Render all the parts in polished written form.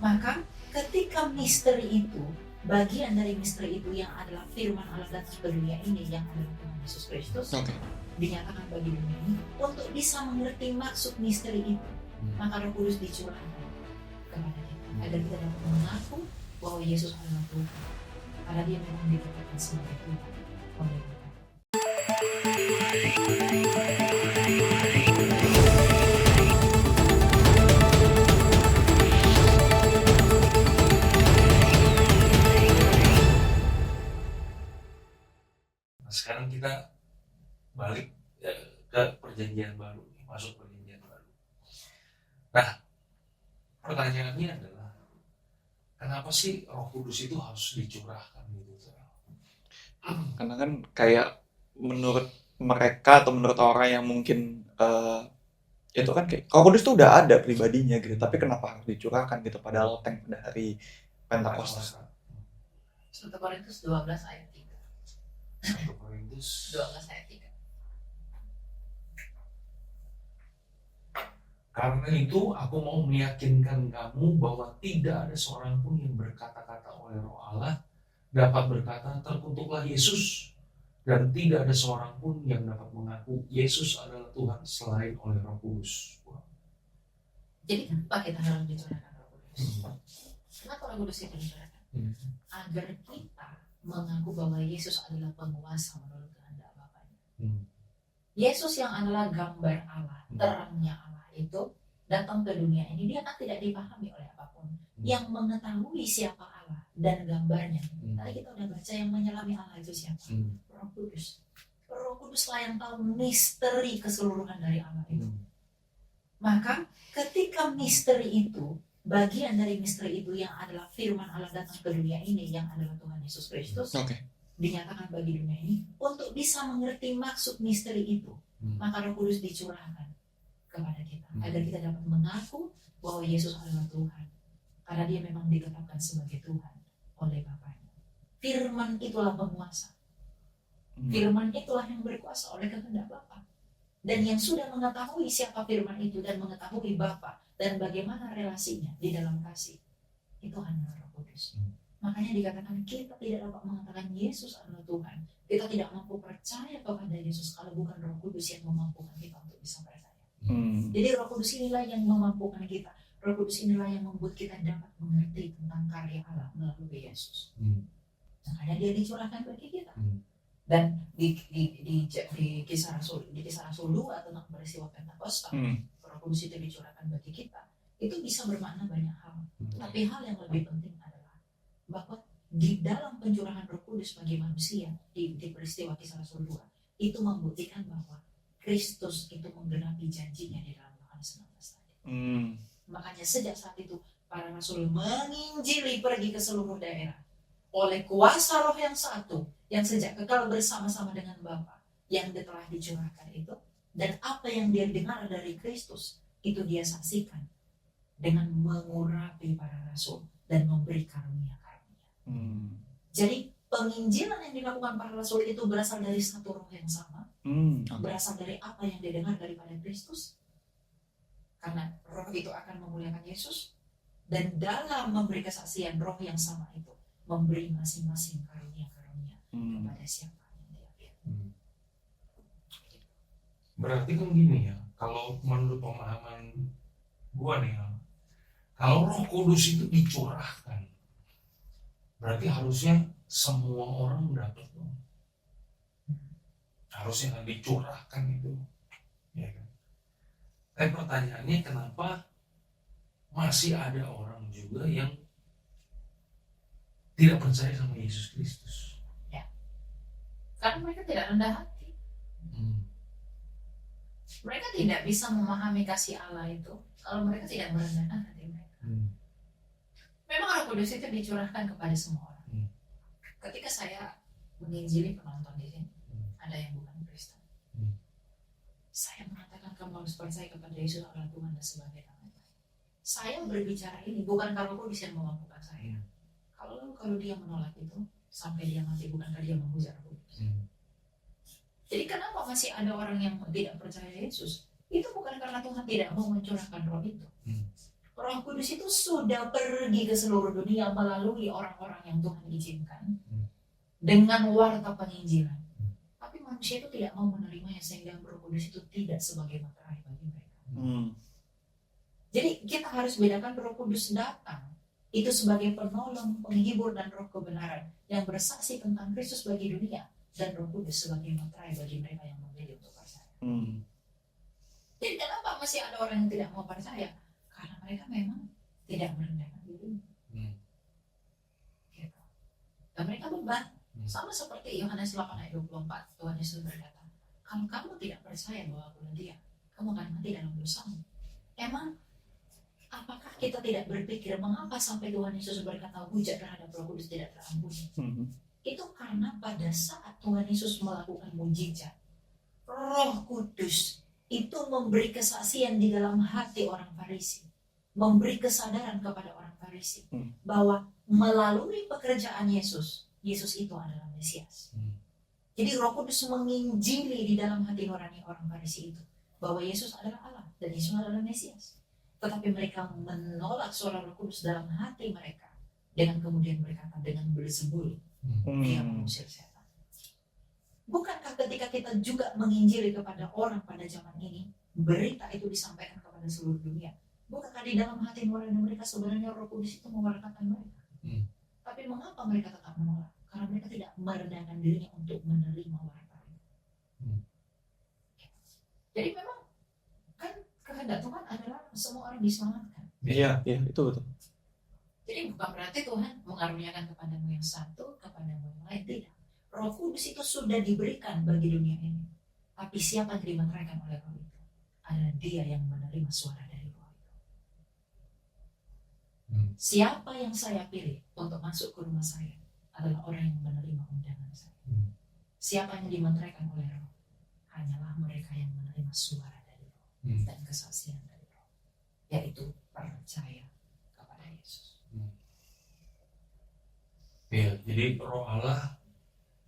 Maka ketika misteri itu, bagian dari misteri itu yang adalah firman Allah datang ke dunia ini yang adalah Tuhan Yesus Kristus, dinyatakan bagi dunia ini untuk bisa mengerti maksud misteri itu. Maka Roh Kudus dicurahkan kepada kita agar kita dapat mengaku bahwa Yesus adalah Tuhan, karena Dia memang dikatakan sebagai Tuhan oleh Bapa. Sekarang kita balik ke perjanjian baru, masuk perjanjian baru. Nah, pertanyaannya adalah kenapa sih Roh Kudus itu harus dicurahkan gitu? Karena kan kayak menurut mereka atau menurut orang yang mungkin itu kan kayak Roh Kudus tuh udah ada pribadinya gitu, tapi kenapa harus dicurahkan gitu padahal tank pada hari Pentakosta. 1 Korintus 12 ayat 3. 1 Korintus 12 ayat 3. Karena itu aku mau meyakinkan kamu bahwa tidak ada seorang pun yang berkata-kata oleh Roh Allah dapat berkata terkutuklah Yesus, dan tidak ada seorang pun yang dapat mengaku Yesus adalah Tuhan selain oleh Roh Kudus. Jadi kenapa kita harus dicurahkan Roh Kudus? Kenapa Roh Kudus itu dicurahkan? Agar kita mengaku bahwa Yesus adalah penguasa menurut kehendak Bapaknya. Yesus yang adalah gambar Allah, terangnya Allah itu datang ke dunia ini, dia kan tidak dipahami oleh apapun. Yang mengetahui siapa Allah dan gambarnya, tadi kita udah baca, yang menyelami Allah itu siapa? Roh Kudus. Roh Kuduslah yang tahu misteri keseluruhan dari Allah itu. Maka ketika misteri itu, bagian dari misteri itu yang adalah firman Allah datang ke dunia ini yang adalah Tuhan Yesus Kristus, dinyatakan bagi dunia ini untuk bisa mengerti maksud misteri itu. Maka Roh Kudus dicurahkan kepada kita agar kita dapat mengaku bahwa Yesus adalah Tuhan, karena Dia memang ditetapkan sebagai Tuhan oleh Bapaknya. Firman itulah penguasa. Firman itulah yang berkuasa oleh kehendak Bapa. Dan yang sudah mengetahui siapa firman itu dan mengetahui Bapa dan bagaimana relasinya di dalam kasih, itu hanya Roh Kudus. Makanya dikatakan kita tidak dapat mengatakan Yesus adalah Tuhan, kita tidak mampu percaya kepada Yesus kalau bukan Roh Kudus yang memampukan kita untuk bisa percaya. Jadi Roh Kudus inilah yang memampukan kita. Roh Kudus inilah yang membuat kita dapat mengerti tentang karya Allah melalui Yesus. Makanya Dia dicurahkan bagi kita. Dan di kisah Rasul 2 tentang peristiwa Pentakosta, Roh Kudus itu dicurahkan bagi kita. Itu bisa bermakna banyak hal. Tapi hal yang lebih penting adalah bahwa di dalam pencurahan Roh Kudus bagi manusia di peristiwa kisah Rasul 2 itu membuktikan bahwa Kristus itu menggenapi janjinya di dalam Yohanes 19 tadi. Makanya sejak saat itu para rasul menginjili pergi ke seluruh daerah oleh kuasa Roh yang satu yang sejak kekal bersama-sama dengan Bapa yang telah dicurahkan itu, dan apa yang dia dengar dari Kristus itu dia saksikan dengan mengurapi para rasul dan memberi karunia-karunia. Jadi penginjilan yang dilakukan para rasul itu berasal dari satu Roh yang sama, berasal dari apa yang dia dengar daripada Kristus, karena Roh itu akan memuliakan Yesus, dan dalam memberi kesaksian Roh yang sama itu memberi masing-masing karunia-karunia kepada siapa yang dia pilih. Berarti kan gini ya, kalau menurut pemahaman gua nih, kalau Roh Kudus itu dicurahkan, berarti harusnya semua orang dapat dong. Harusnya kan dicurahkan itu, ya kan? Tapi pertanyaannya kenapa masih ada orang juga yang tidak percaya sama Yesus Kristus? Ya, karena mereka tidak rendah hati. Mereka tidak bisa memahami kasih Allah itu kalau mereka tidak merendahkan hati mereka. Memang Roh Kudus itu dicurahkan kepada semua orang. Ketika saya menginjili penonton di sini, ada yang bukan Kristen. Saya mengatakan kamu harus percaya kepada Yesus adalah Tuhan dan sebagai Tuhan. Saya berbicara ini bukan kalau Kudus yang memampukan saya. Kalau dia menolak itu sampai dia mati, bukankah dia memuja Roh Kudus? Jadi kenapa masih ada orang yang tidak percaya Yesus? Itu bukan karena Tuhan tidak mau mencurahkan Roh itu, Roh Kudus itu sudah pergi ke seluruh dunia melalui orang-orang yang Tuhan izinkan dengan warta penginjilan. Tapi manusia itu tidak mau menerimanya sehingga Roh Kudus itu tidak sebagai materai bagi mereka. Jadi kita harus bedakan Roh Kudus datang itu sebagai penolong, penghibur dan roh kebenaran yang bersaksi tentang Kristus bagi dunia, dan Roh Kudus sebagai materai bagi mereka yang memilih untuk percaya. Jadi kenapa masih ada orang yang tidak mau percaya? Karena mereka memang tidak merendahkan diri. Gitu. Dan mereka beban. Sama seperti Yohanes 8 ayat 24, Tuhan Yesus berkata, kalau kamu tidak percaya bahwa aku Dia, kamu akan mati dalam dosamu. Emang apakah kita tidak berpikir mengapa sampai Tuhan Yesus berkata hujat terhadap Roh Kudus tidak terampuni? Itu karena pada saat Tuhan Yesus melakukan mujizat, Roh Kudus itu memberi kesaksian di dalam hati orang Farisi, memberi kesadaran kepada orang Farisi bahwa melalui pekerjaan Yesus itu adalah Mesias. Jadi Roh Kudus menginjili di dalam hati nurani orang Farisi itu bahwa Yesus adalah Allah dan Yesus adalah Mesias. Tetapi mereka menolak suara Roh Kudus dalam hati mereka dengan kemudian berkata dengan bersebul, Dia mengusir setan. Bukankah ketika kita juga menginjili kepada orang pada zaman ini, berita itu disampaikan kepada seluruh dunia? Bukankah di dalam hati nurani mereka sebenarnya Roh Kudus itu mewartakan mereka? Tapi mengapa mereka tetap menolak? Karena mereka tidak merendahkan dirinya untuk menerima warta itu. Jadi memang kan kehendak Tuhan adalah semua orang diselamatkan. Iya, itu betul. Jadi bukan berarti Tuhan mengaruniakan kepadamu yang satu, kepadamu yang lain, tidak. Roh Kudus itu sudah diberikan bagi dunia ini. Tapi siapa yang dimateraikan oleh Roh itu? Adalah dia yang menerima suara dari Roh itu. Siapa yang saya pilih untuk masuk ke rumah saya adalah orang yang menerima undangan saya. Siapa yang dimateraikan oleh Roh? Hanyalah mereka yang menerima suara dari Roh dan kesaksian dari Roh, yaitu percaya kepada Yesus. Ya, jadi Roh Allah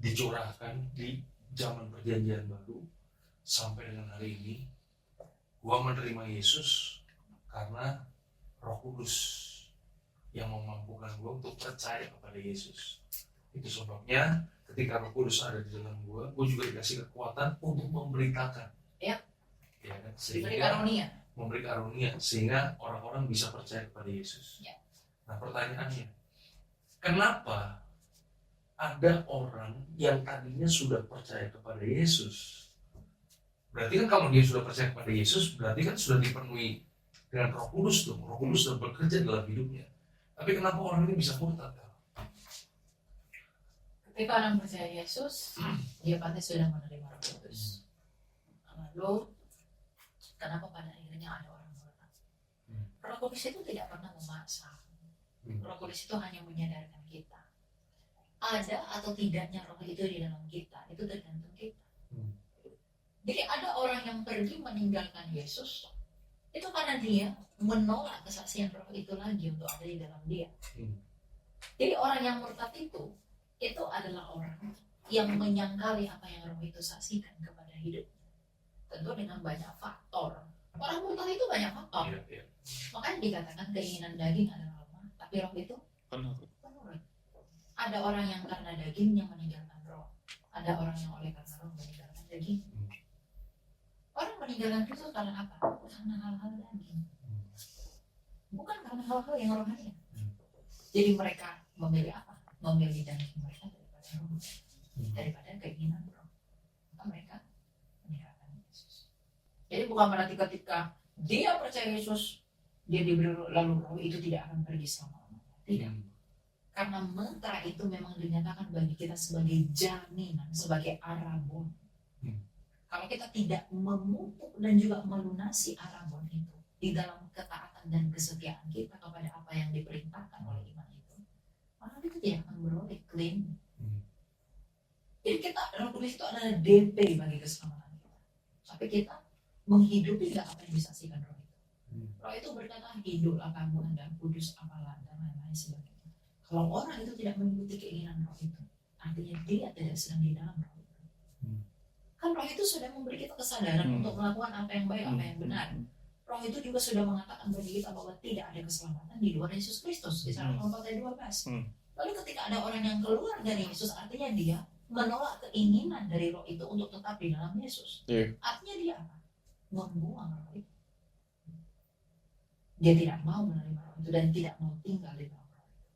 dicurahkan di zaman Perjanjian Baru sampai dengan hari ini. Gua menerima Yesus karena Roh Kudus yang memampukan gua untuk percaya kepada Yesus. Itu sebabnya ketika Roh Kudus ada di dalam gua juga dikasih kekuatan untuk memberitakan. Ya kan? Memberi karunia sehingga orang-orang bisa percaya kepada Yesus. Ya. Nah, pertanyaannya, kenapa ada orang yang tadinya sudah percaya kepada Yesus? Berarti kan kalau dia sudah percaya kepada Yesus, berarti kan sudah dipenuhi dengan Roh Kudus dong. Roh Kudus sudah bekerja dalam hidupnya. Tapi kenapa orang ini bisa murtad? Ketika orang percaya Yesus, dia pasti sudah menerima Roh Kudus. Lalu, kenapa pada akhirnya ada orang murtad? Roh Kudus itu tidak pernah memaksa. Roh Kudus itu hanya menyadarkan kita. Ada atau tidaknya Roh itu di dalam kita, itu tergantung kita. Jadi ada orang yang pergi meninggalkan Yesus, itu karena dia menolak kesaksian Roh itu lagi untuk ada di dalam dia. Jadi orang yang murtad itu adalah orang yang menyangkali apa yang Roh itu saksikan kepada hidupnya. Tentu dengan banyak faktor. Orang murtad itu banyak faktor. Makanya dikatakan keinginan daging adalah lemah, tapi Roh itu penurut. Ada orang yang karena dagingnya meninggalkan Roh. Ada orang yang oleh karena Roh meninggalkan daging. Orang meninggalkan Kristus karena apa? Karena hal-hal daging. Bukan karena hal-hal yang rohani. Jadi mereka memilih apa? Memilih daging mereka daripada Roh, daripada keinginan Roh. Maka mereka meninggalkan Yesus. Jadi bukan berarti ketika dia percaya Yesus, dia diberi lalu Roh itu tidak akan pergi selama-lamanya. Tidak. Karena mantra itu memang dinyatakan bagi kita sebagai jaminan, sebagai arabon. Kalau kita tidak memupuk dan juga melunasi arabon itu di dalam ketaatan dan kesetiaan kita kepada apa yang diperintahkan oleh iman itu, maka kita tidak akan beroleh klaim. Jadi kita, Roh Kudus itu adalah DP bagi keselamatan kita. Tapi kita menghidupi apa yang disaksikan Roh itu. Roh itu berkata, hiduplah kamu Anda kudus apalah dan lain-lain sebagainya. Kalau orang itu tidak mengikuti keinginan Roh itu, artinya dia tidak sedang di dalam Roh itu. Kan Roh itu sudah memberi kita kesadaran untuk melakukan apa yang baik, apa yang benar. Roh Roh itu juga sudah mengatakan bagi kita bahwa tidak ada keselamatan di luar Yesus Kristus. Di 4 ayat 12. Lalu ketika ada orang yang keluar dari Yesus, artinya dia menolak keinginan dari roh itu untuk tetap di dalam Yesus. Artinya dia apa? Membuang roh itu. Dia tidak mau menerima roh itu dan tidak mau tinggal di dalam roh itu.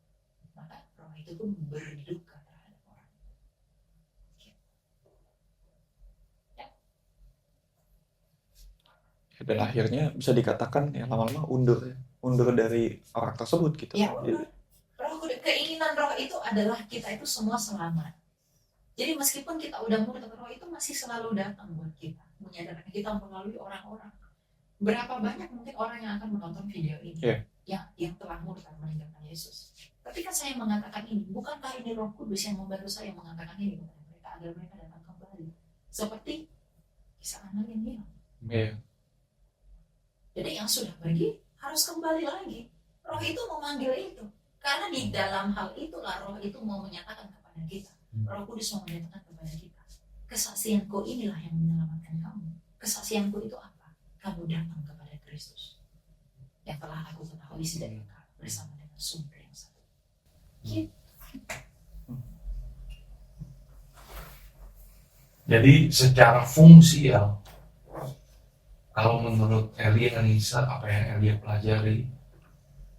Maka roh itu pun berduka terhadap orang. Dan akhirnya bisa dikatakan ya lama-lama undur dari orang tersebut gitu. Ya, keinginan roh itu adalah kita itu semua selamat. Jadi meskipun kita udah murtad, roh itu masih selalu datang buat kita, menyadarkan kita melalui orang-orang. Berapa banyak mungkin orang yang akan menonton video ini yang telah murtad meninggalkan Yesus. Ketika saya mengatakan ini, bukankah ini Roh Kudus yang membantu saya mengatakan ini kepada mereka agar mereka datang kembali? Seperti kisah anak yang hilang. Jadi yang sudah pergi harus kembali lagi. Roh itu memanggil itu. Karena di dalam hal itulah roh itu mau menyatakan kepada kita. Roh Kudus mau menyatakan kepada kita. Kesaksianku inilah yang menyelamatkan kamu. Kesaksianku itu apa? Kamu datang kepada Kristus. Yang telah aku ketahui sedang bersama dengan sumber yang satu. Gitu. Jadi secara fungsial, kalau menurut Elia Nisa, apa yang Elia pelajari,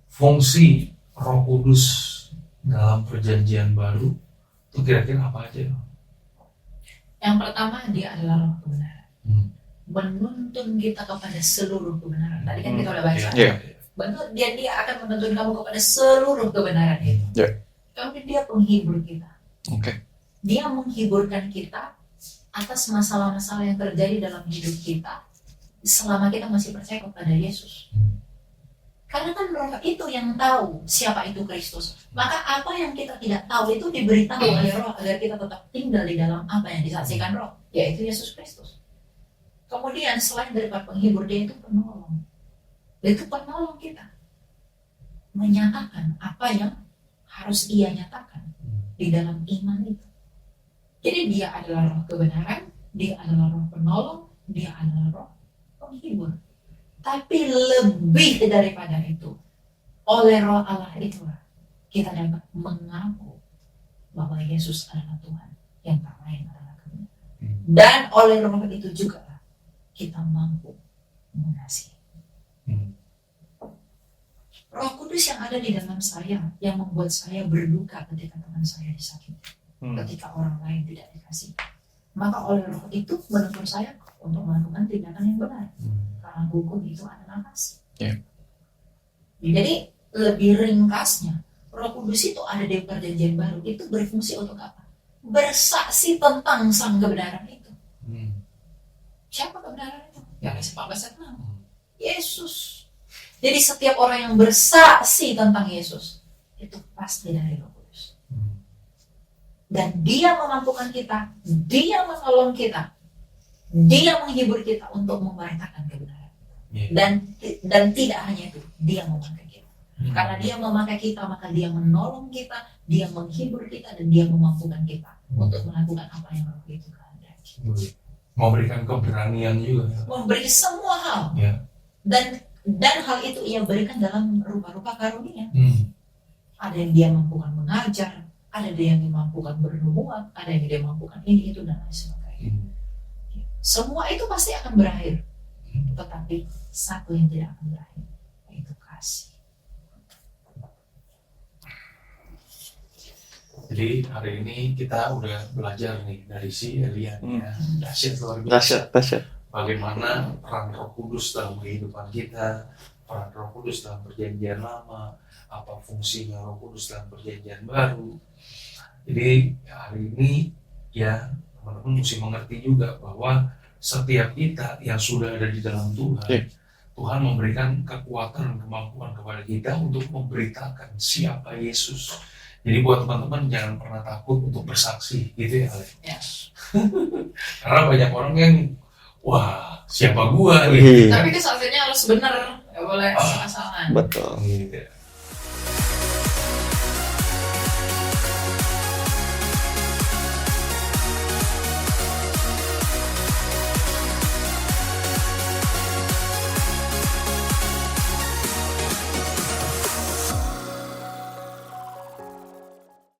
fungsi Roh Kudus dalam perjanjian baru itu kira-kira apa aja? Yang pertama, dia adalah roh kebenaran. Menuntun kita kepada seluruh kebenaran. Tadi kan kita udah baca. Betul, dia akan menuntun kamu kepada seluruh kebenaran itu. Kemudian dia penghibur kita. Dia menghiburkan kita atas masalah-masalah yang terjadi dalam hidup kita selama kita masih percaya kepada Yesus. Karena kan roh itu yang tahu siapa itu Kristus. Maka apa yang kita tidak tahu itu diberitahu oleh roh agar kita tetap tinggal di dalam apa yang disaksikan roh, yaitu Yesus Kristus. Kemudian selain daripada penghibur, dia itu penolong. Dia itu penolong kita. Menyatakan apa yang harus ia nyatakan di dalam iman itu. Jadi dia adalah roh kebenaran, dia adalah roh penolong, dia adalah roh penghibur. Tapi lebih daripada itu, oleh roh Allah itulah kita dapat mengaku bahwa Yesus adalah Tuhan, yang tak lain adalah kebenaran. Dan oleh roh itu juga kita mampu mengasihi. Roh Kudus yang ada di dalam saya, yang membuat saya berduka ketika teman saya disakiti, ketika orang lain tidak dikasihi. Maka oleh roh itu menuntun saya untuk melakukan tindakan yang benar. Karena hukum itu adalah kasih. Jadi lebih ringkasnya, Roh Kudus itu ada di perjanjian baru, itu berfungsi untuk apa? Bersaksi tentang sang kebenaran itu. Siapa kebenaran itu? Yohanes 14:6. Yesus. Jadi setiap orang yang bersaksi tentang Yesus itu pasti dari Roh Kudus. Dan dia memampukan kita, dia menolong kita, dia menghibur kita untuk memberitakan kebenaran. Dan tidak hanya itu, dia memakai kita. Karena dia memakai kita, maka dia menolong kita, dia menghibur kita, dan dia memampukan kita untuk melakukan apa yang Roh itu kehendaki. Memberikan keberanian juga. Memberi semua hal. Dan hal itu ia berikan dalam rupa-rupa karunia. Ada yang dia mampukan mengajar, ada yang dimampukan bernubuat, ada yang dia mampukan ini, itu, dan lain sebagainya. Semua itu pasti akan berakhir. Tetapi satu yang tidak akan berakhir, yaitu kasih. Jadi hari ini kita udah belajar nih dari si Elia ya. Dahsyat luar biasa. Dahsyat. Bagaimana peran Roh Kudus dalam kehidupan kita, peran Roh Kudus dalam perjanjian lama, apa fungsinya Roh Kudus dalam perjanjian baru. Jadi hari ini ya teman-teman mesti mengerti juga bahwa setiap kita yang sudah ada di dalam Tuhan, Tuhan memberikan kekuatan dan kemampuan kepada kita untuk memberitakan siapa Yesus. Jadi buat teman-teman jangan pernah takut untuk bersaksi, gitu ya Ale? Karena banyak orang yang, wah siapa gua? Gitu. Tapi kesaksiannya harus benar, nggak boleh salah-salahan. Betul. Gitu.